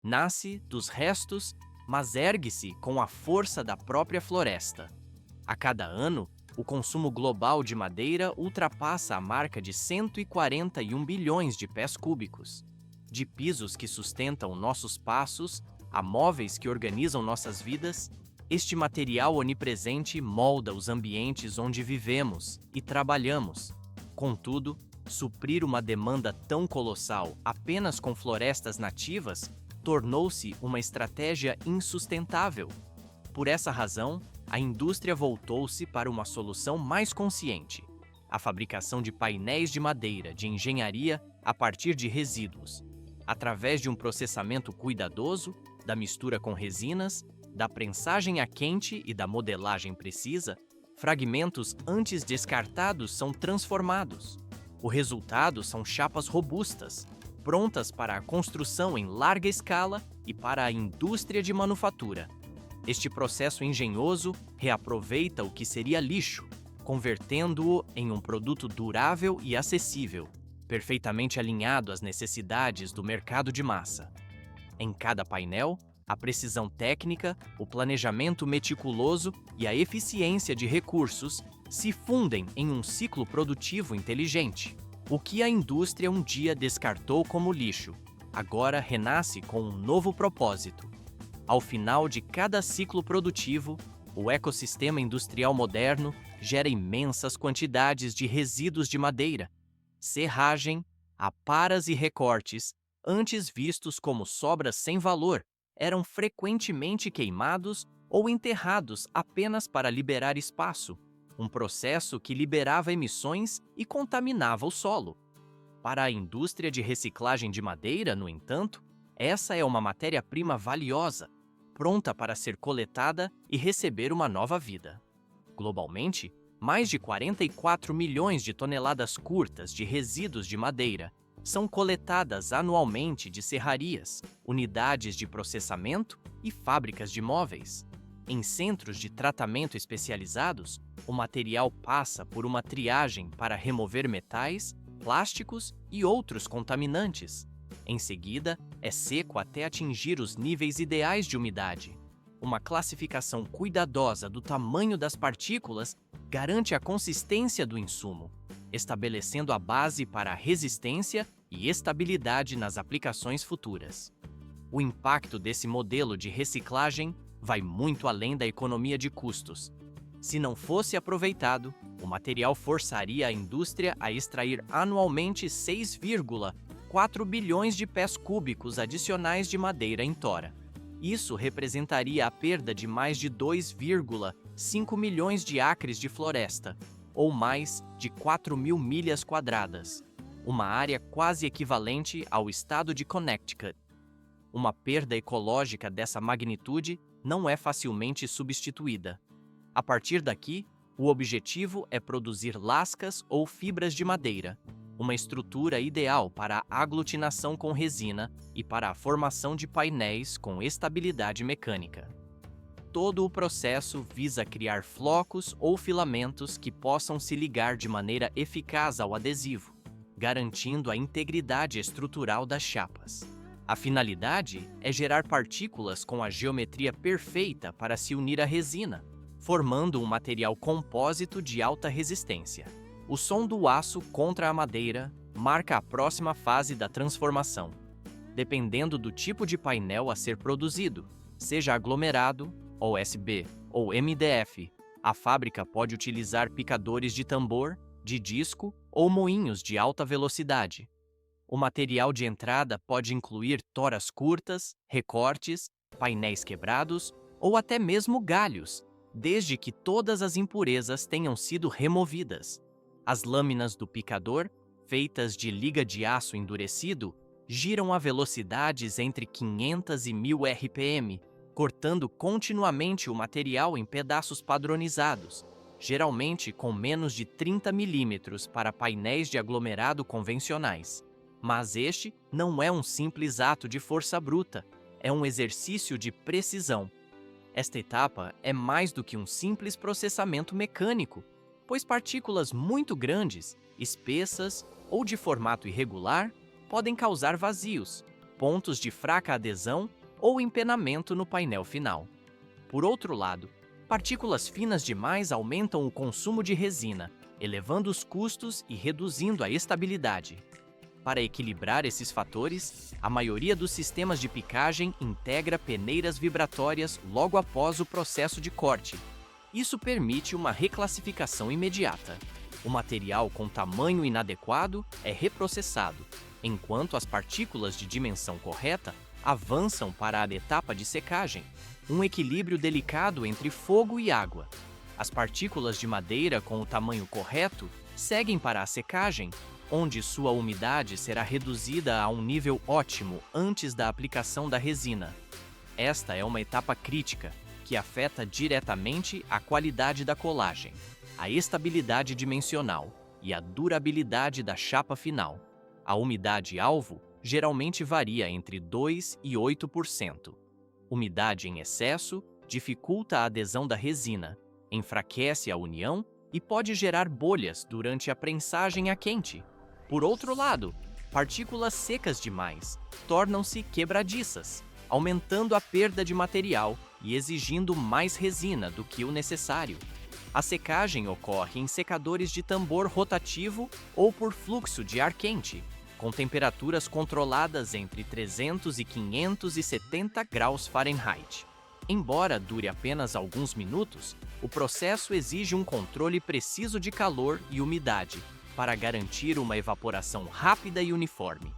Nasce dos restos, mas ergue-se com a força da própria floresta. A cada ano, o consumo global de madeira ultrapassa a marca de 141 bilhões de pés cúbicos. De pisos que sustentam nossos passos, a móveis que organizam nossas vidas, este material onipresente molda os ambientes onde vivemos e trabalhamos. Contudo, suprir uma demanda tão colossal apenas com florestas nativas tornou-se uma estratégia insustentável. Por essa razão, a indústria voltou-se para uma solução mais consciente: a fabricação de painéis de madeira de engenharia a partir de resíduos. Através de um processamento cuidadoso, da mistura com resinas, da prensagem a quente e da modelagem precisa, fragmentos antes descartados são transformados. O resultado são chapas robustas, prontas para a construção em larga escala e para a indústria de manufatura. Este processo engenhoso reaproveita o que seria lixo, convertendo-o em um produto durável e acessível, perfeitamente alinhado às necessidades do mercado de massa. Em cada painel, a precisão técnica, o planejamento meticuloso e a eficiência de recursos se fundem em um ciclo produtivo inteligente. O que a indústria um dia descartou como lixo, agora renasce com um novo propósito. Ao final de cada ciclo produtivo, o ecossistema industrial moderno gera imensas quantidades de resíduos de madeira, serragem, aparas e recortes, antes vistos como sobras sem valor, eram frequentemente queimados ou enterrados apenas para liberar espaço, um processo que liberava emissões e contaminava o solo. Para a indústria de reciclagem de madeira, no entanto, essa é uma matéria-prima valiosa, pronta para ser coletada e receber uma nova vida. Globalmente, mais de 44 milhões de toneladas curtas de resíduos de madeira são coletadas anualmente de serrarias, unidades de processamento e fábricas de móveis. Em centros de tratamento especializados, o material passa por uma triagem para remover metais, plásticos e outros contaminantes. Em seguida, é seco até atingir os níveis ideais de umidade. Uma classificação cuidadosa do tamanho das partículas garante a consistência do insumo, estabelecendo a base para a resistência e estabilidade nas aplicações futuras. O impacto desse modelo de reciclagem vai muito além da economia de custos. Se não fosse aproveitado, o material forçaria a indústria a extrair anualmente 6,4 bilhões de pés cúbicos adicionais de madeira em tora. Isso representaria a perda de mais de 2,5 milhões de acres de floresta, ou mais de 4.000 milhas quadradas, uma área quase equivalente ao estado de Connecticut. Uma perda ecológica dessa magnitude não é facilmente substituída. A partir daqui, o objetivo é produzir lascas ou fibras de madeira, uma estrutura ideal para a aglutinação com resina e para a formação de painéis com estabilidade mecânica. Todo o processo visa criar flocos ou filamentos que possam se ligar de maneira eficaz ao adesivo, garantindo a integridade estrutural das chapas. A finalidade é gerar partículas com a geometria perfeita para se unir à resina, formando um material compósito de alta resistência. O som do aço contra a madeira marca a próxima fase da transformação. Dependendo do tipo de painel a ser produzido, seja aglomerado, OSB ou MDF, a fábrica pode utilizar picadores de tambor, de disco ou moinhos de alta velocidade. O material de entrada pode incluir toras curtas, recortes, painéis quebrados ou até mesmo galhos, desde que todas as impurezas tenham sido removidas. As lâminas do picador, feitas de liga de aço endurecido, giram a velocidades entre 500 e 1000 RPM, cortando continuamente o material em pedaços padronizados, geralmente com menos de 30 milímetros para painéis de aglomerado convencionais. Mas este não é um simples ato de força bruta, é um exercício de precisão. Esta etapa é mais do que um simples processamento mecânico, pois partículas muito grandes, espessas ou de formato irregular podem causar vazios, pontos de fraca adesão ou empenamento no painel final. Por outro lado, partículas finas demais aumentam o consumo de resina, elevando os custos e reduzindo a estabilidade. Para equilibrar esses fatores, a maioria dos sistemas de picagem integra peneiras vibratórias logo após o processo de corte. Isso permite uma reclassificação imediata. O material com tamanho inadequado é reprocessado, enquanto as partículas de dimensão correta avançam para a etapa de secagem, um equilíbrio delicado entre fogo e água. As partículas de madeira com o tamanho correto seguem para a secagem, onde sua umidade será reduzida a um nível ótimo antes da aplicação da resina. Esta é uma etapa crítica, que afeta diretamente a qualidade da colagem, a estabilidade dimensional e a durabilidade da chapa final. A umidade-alvo geralmente varia entre 2% e 8%. Umidade em excesso dificulta a adesão da resina, enfraquece a união e pode gerar bolhas durante a prensagem a quente. Por outro lado, partículas secas demais tornam-se quebradiças, aumentando a perda de material e exigindo mais resina do que o necessário. A secagem ocorre em secadores de tambor rotativo ou por fluxo de ar quente, com temperaturas controladas entre 300 e 570 graus Fahrenheit. Embora dure apenas alguns minutos, o processo exige um controle preciso de calor e umidade para garantir uma evaporação rápida e uniforme.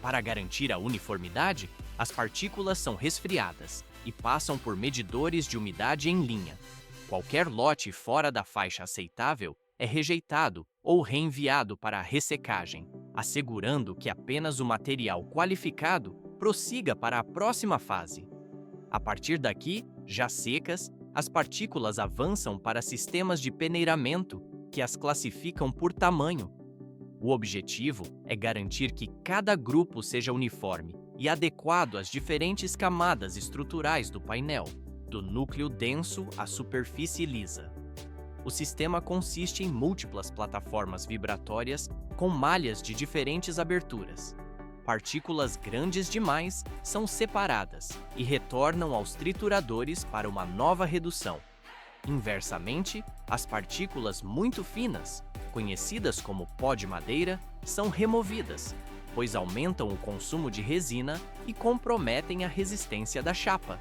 Para garantir a uniformidade, as partículas são resfriadas e passam por medidores de umidade em linha. Qualquer lote fora da faixa aceitável é rejeitado ou reenviado para a ressecagem, assegurando que apenas o material qualificado prossiga para a próxima fase. A partir daqui, já secas, as partículas avançam para sistemas de peneiramento que as classificam por tamanho. O objetivo é garantir que cada grupo seja uniforme e adequado às diferentes camadas estruturais do painel, do núcleo denso à superfície lisa. O sistema consiste em múltiplas plataformas vibratórias com malhas de diferentes aberturas. Partículas grandes demais são separadas e retornam aos trituradores para uma nova redução. Inversamente, as partículas muito finas, conhecidas como pó de madeira, são removidas, pois aumentam o consumo de resina e comprometem a resistência da chapa.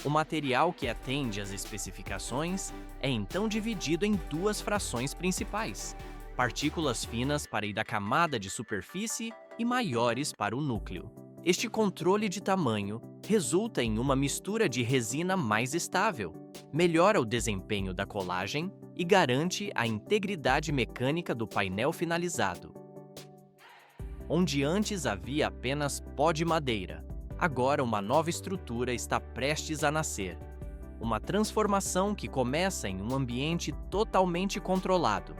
O material que atende às especificações é então dividido em duas frações principais: partículas finas para ir da camada de superfície e maiores para o núcleo. Este controle de tamanho resulta em uma mistura de resina mais estável, melhora o desempenho da colagem e garante a integridade mecânica do painel finalizado. Onde antes havia apenas pó de madeira, agora uma nova estrutura está prestes a nascer. Uma transformação que começa em um ambiente totalmente controlado.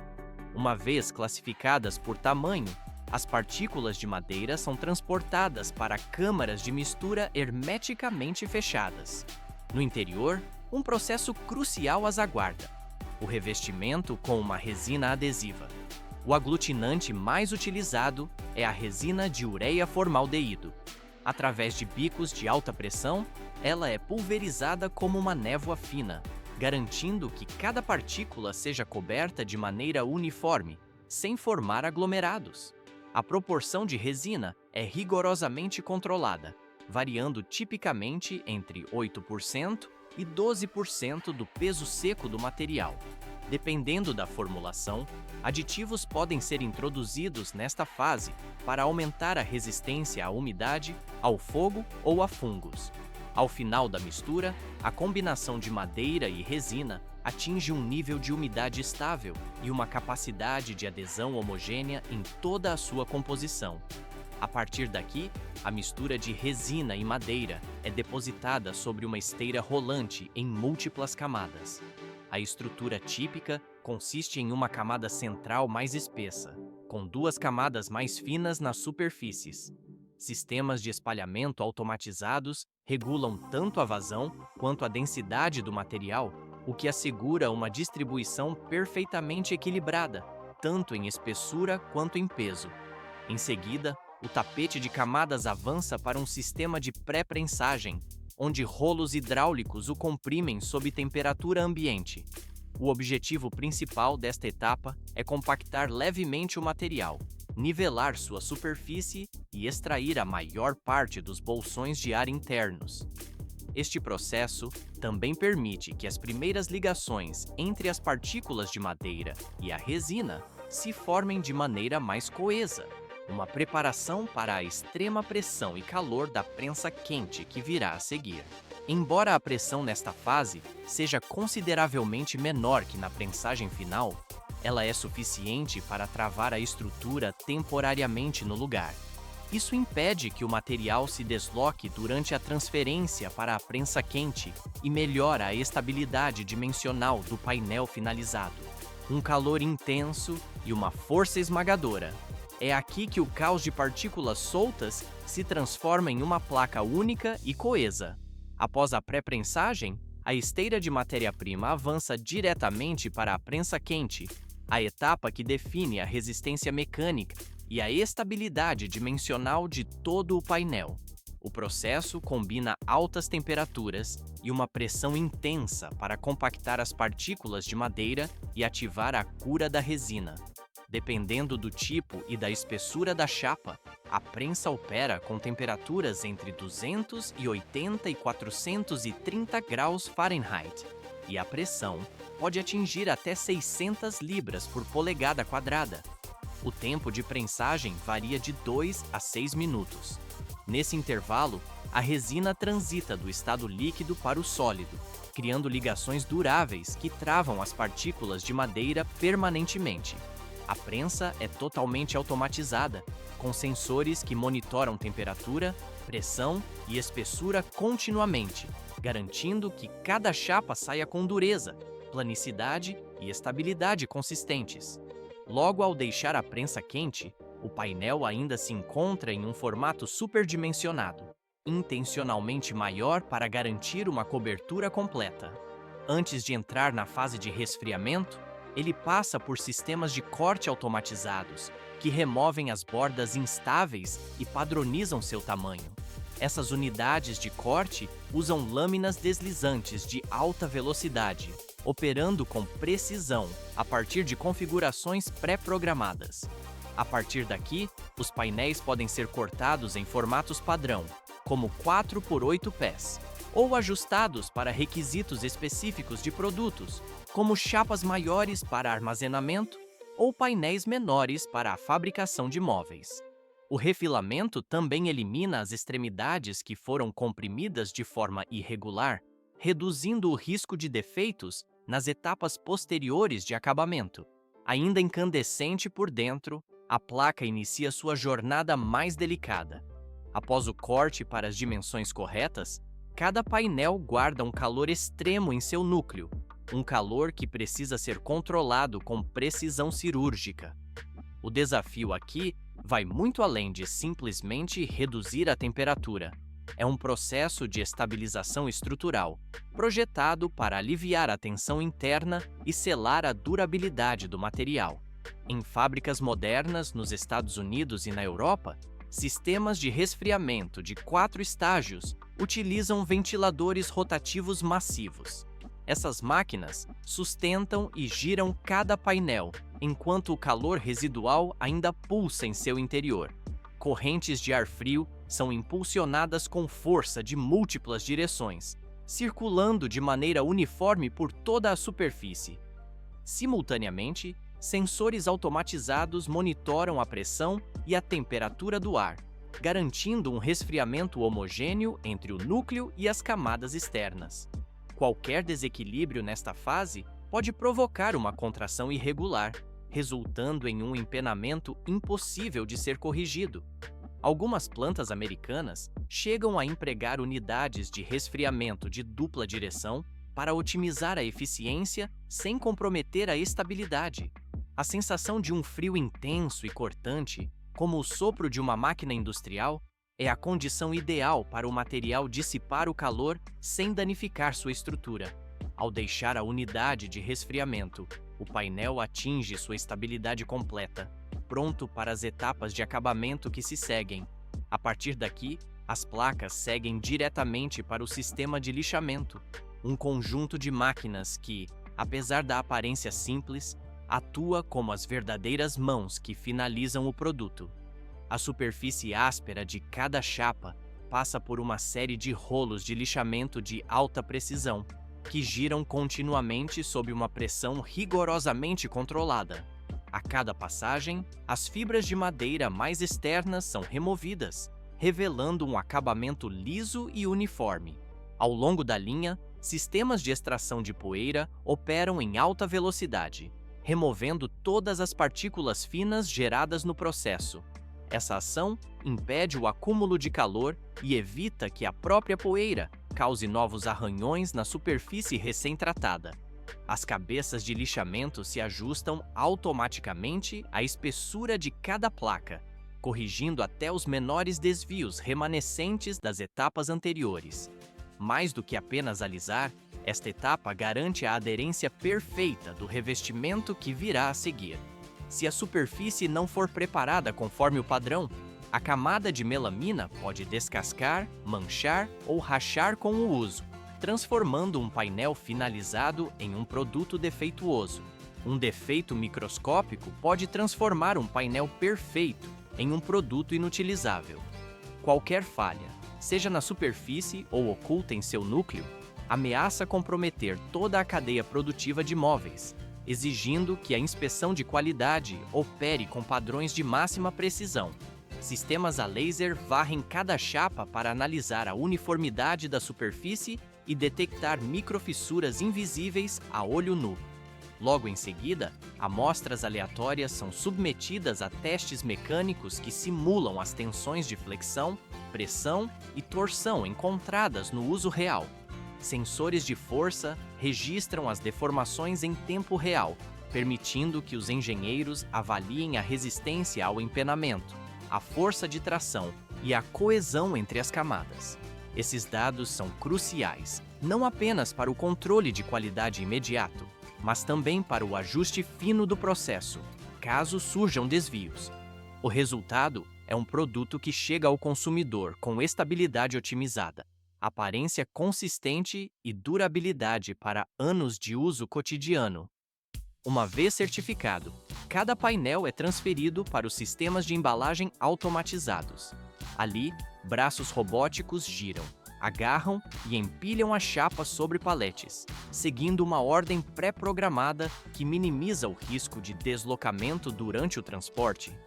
Uma vez classificadas por tamanho, as partículas de madeira são transportadas para câmaras de mistura hermeticamente fechadas. No interior, um processo crucial as aguarda: o revestimento com uma resina adesiva. O aglutinante mais utilizado é a resina de ureia formaldeído. Através de bicos de alta pressão, ela é pulverizada como uma névoa fina, garantindo que cada partícula seja coberta de maneira uniforme, sem formar aglomerados. A proporção de resina é rigorosamente controlada, variando tipicamente entre 8% e 12% do peso seco do material. Dependendo da formulação, aditivos podem ser introduzidos nesta fase para aumentar a resistência à umidade, ao fogo ou a fungos. Ao final da mistura, a combinação de madeira e resina atinge um nível de umidade estável e uma capacidade de adesão homogênea em toda a sua composição. A partir daqui, a mistura de resina e madeira é depositada sobre uma esteira rolante em múltiplas camadas. A estrutura típica consiste em uma camada central mais espessa, com duas camadas mais finas nas superfícies. Sistemas de espalhamento automatizados regulam tanto a vazão quanto a densidade do material, o que assegura uma distribuição perfeitamente equilibrada, tanto em espessura quanto em peso. Em seguida, o tapete de camadas avança para um sistema de pré-prensagem, onde rolos hidráulicos o comprimem sob temperatura ambiente. O objetivo principal desta etapa é compactar levemente o material, nivelar sua superfície e extrair a maior parte dos bolsões de ar internos. Este processo também permite que as primeiras ligações entre as partículas de madeira e a resina se formem de maneira mais coesa, uma preparação para a extrema pressão e calor da prensa quente que virá a seguir. Embora a pressão nesta fase seja consideravelmente menor que na prensagem final, ela é suficiente para travar a estrutura temporariamente no lugar. Isso impede que o material se desloque durante a transferência para a prensa quente e melhora a estabilidade dimensional do painel finalizado. Um calor intenso e uma força esmagadora. É aqui que o caos de partículas soltas se transforma em uma placa única e coesa. Após a pré-prensagem, a esteira de matéria-prima avança diretamente para a prensa quente, a etapa que define a resistência mecânica e a estabilidade dimensional de todo o painel. O processo combina altas temperaturas e uma pressão intensa para compactar as partículas de madeira e ativar a cura da resina. Dependendo do tipo e da espessura da chapa, a prensa opera com temperaturas entre 280 e 430 graus Fahrenheit, e a pressão pode atingir até 600 libras por polegada quadrada. O tempo de prensagem varia de 2 a 6 minutos. Nesse intervalo, a resina transita do estado líquido para o sólido, criando ligações duráveis que travam as partículas de madeira permanentemente. A prensa é totalmente automatizada, com sensores que monitoram temperatura, pressão e espessura continuamente, garantindo que cada chapa saia com dureza, planicidade e estabilidade consistentes. Logo ao deixar a prensa quente, o painel ainda se encontra em um formato superdimensionado, intencionalmente maior para garantir uma cobertura completa. Antes de entrar na fase de resfriamento, ele passa por sistemas de corte automatizados, que removem as bordas instáveis e padronizam seu tamanho. Essas unidades de corte usam lâminas deslizantes de alta velocidade, operando com precisão a partir de configurações pré-programadas. A partir daqui, os painéis podem ser cortados em formatos padrão, como 4 por 8 pés, ou ajustados para requisitos específicos de produtos, como chapas maiores para armazenamento ou painéis menores para a fabricação de móveis. O refilamento também elimina as extremidades que foram comprimidas de forma irregular, reduzindo o risco de defeitos nas etapas posteriores de acabamento. Ainda incandescente por dentro, a placa inicia sua jornada mais delicada. Após o corte para as dimensões corretas, cada painel guarda um calor extremo em seu núcleo, um calor que precisa ser controlado com precisão cirúrgica. O desafio aqui vai muito além de simplesmente reduzir a temperatura. É um processo de estabilização estrutural, projetado para aliviar a tensão interna e selar a durabilidade do material. Em fábricas modernas nos Estados Unidos e na Europa, sistemas de resfriamento de 4 estágios utilizam ventiladores rotativos massivos. Essas máquinas sustentam e giram cada painel, enquanto o calor residual ainda pulsa em seu interior. Correntes de ar frio são impulsionadas com força de múltiplas direções, circulando de maneira uniforme por toda a superfície. Simultaneamente, sensores automatizados monitoram a pressão e a temperatura do ar, garantindo um resfriamento homogêneo entre o núcleo e as camadas externas. Qualquer desequilíbrio nesta fase pode provocar uma contração irregular, resultando em um empenamento impossível de ser corrigido. Algumas plantas americanas chegam a empregar unidades de resfriamento de dupla direção para otimizar a eficiência sem comprometer a estabilidade. A sensação de um frio intenso e cortante, como o sopro de uma máquina industrial, é a condição ideal para o material dissipar o calor sem danificar sua estrutura. Ao deixar a unidade de resfriamento, o painel atinge sua estabilidade completa, pronto para as etapas de acabamento que se seguem. A partir daqui, As placas seguem diretamente para o sistema de lixamento, um conjunto de máquinas que, apesar da aparência simples, atua como as verdadeiras mãos que finalizam o produto. A superfície áspera de cada chapa passa por uma série de rolos de lixamento de alta precisão, que giram continuamente sob uma pressão rigorosamente controlada. A cada passagem, as fibras de madeira mais externas são removidas, revelando um acabamento liso e uniforme. Ao longo da linha, sistemas de extração de poeira operam em alta velocidade, removendo todas as partículas finas geradas no processo. Essa ação impede o acúmulo de calor e evita que a própria poeira cause novos arranhões na superfície recém-tratada. As cabeças de lixamento se ajustam automaticamente à espessura de cada placa, corrigindo até os menores desvios remanescentes das etapas anteriores. Mais do que apenas alisar, esta etapa garante a aderência perfeita do revestimento que virá a seguir. Se a superfície não for preparada conforme o padrão, a camada de melamina pode descascar, manchar ou rachar com o uso, transformando um painel finalizado em um produto defeituoso. Um defeito microscópico pode transformar um painel perfeito em um produto inutilizável. Qualquer falha, seja na superfície ou oculta em seu núcleo, ameaça comprometer toda a cadeia produtiva de móveis, exigindo que a inspeção de qualidade opere com padrões de máxima precisão. Sistemas a laser varrem cada chapa para analisar a uniformidade da superfície e detectar microfissuras invisíveis a olho nu. Logo em seguida, amostras aleatórias são submetidas a testes mecânicos que simulam as tensões de flexão, pressão e torção encontradas no uso real. Sensores de força registram as deformações em tempo real, permitindo que os engenheiros avaliem a resistência ao empenamento, a força de tração e a coesão entre as camadas. Esses dados são cruciais, não apenas para o controle de qualidade imediato, mas também para o ajuste fino do processo, caso surjam desvios. O resultado é um produto que chega ao consumidor com estabilidade otimizada, aparência consistente e durabilidade para anos de uso cotidiano. Uma vez certificado, cada painel é transferido para os sistemas de embalagem automatizados. Ali, braços robóticos giram, agarram e empilham a chapa sobre paletes, seguindo uma ordem pré-programada que minimiza o risco de deslocamento durante o transporte.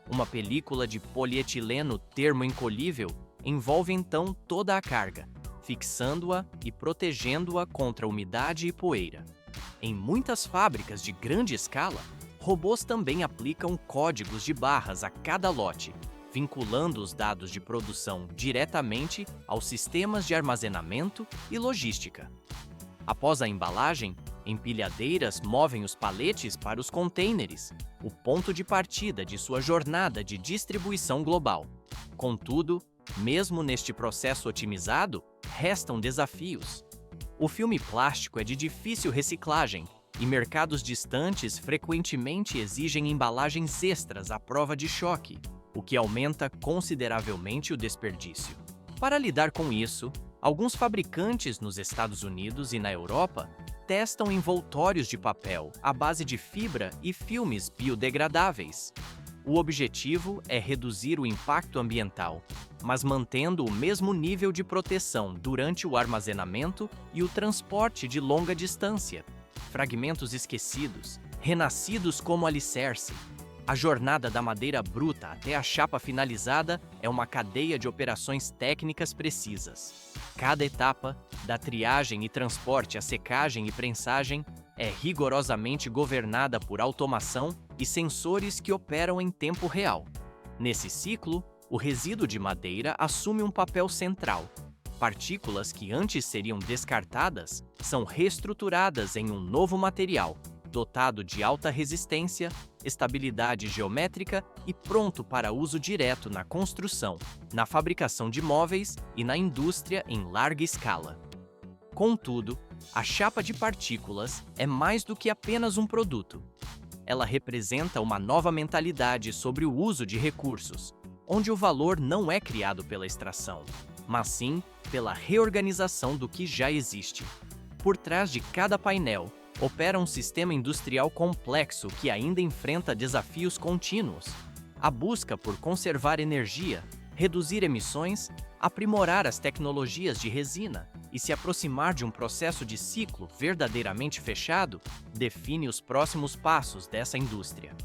Uma película de polietileno termoencolhível envolve então toda a carga, fixando-a e protegendo-a contra umidade e poeira. Em muitas fábricas de grande escala, robôs também aplicam códigos de barras a cada lote, vinculando os dados de produção diretamente aos sistemas de armazenamento e logística. Após a embalagem, empilhadeiras movem os paletes para os contêineres, o ponto de partida de sua jornada de distribuição global. Contudo, mesmo neste processo otimizado, restam desafios. O filme plástico é de difícil reciclagem e mercados distantes frequentemente exigem embalagens extras à prova de choque, o que aumenta consideravelmente o desperdício. Para lidar com isso, alguns fabricantes nos Estados Unidos e na Europa testam envoltórios de papel à base de fibra e filmes biodegradáveis. O objetivo é reduzir o impacto ambiental, mas mantendo o mesmo nível de proteção durante o armazenamento e o transporte de longa distância. Fragmentos esquecidos, renascidos como alicerce. A jornada da madeira bruta até a chapa finalizada é uma cadeia de operações técnicas precisas. Cada etapa, da triagem e transporte à secagem e prensagem, é rigorosamente governada por automação e sensores que operam em tempo real. Nesse ciclo, o resíduo de madeira assume um papel central. Partículas que antes seriam descartadas são reestruturadas em um novo material, dotado de alta resistência, estabilidade geométrica e pronto para uso direto na construção, na fabricação de móveis e na indústria em larga escala. Contudo, a chapa de partículas é mais do que apenas um produto. Ela representa uma nova mentalidade sobre o uso de recursos. onde o valor não é criado pela extração, mas sim pela reorganização do que já existe. Por trás de cada painel, opera um sistema industrial complexo que ainda enfrenta desafios contínuos. A busca por conservar energia, reduzir emissões, aprimorar as tecnologias de resina e se aproximar de um processo de ciclo verdadeiramente fechado define os próximos passos dessa indústria.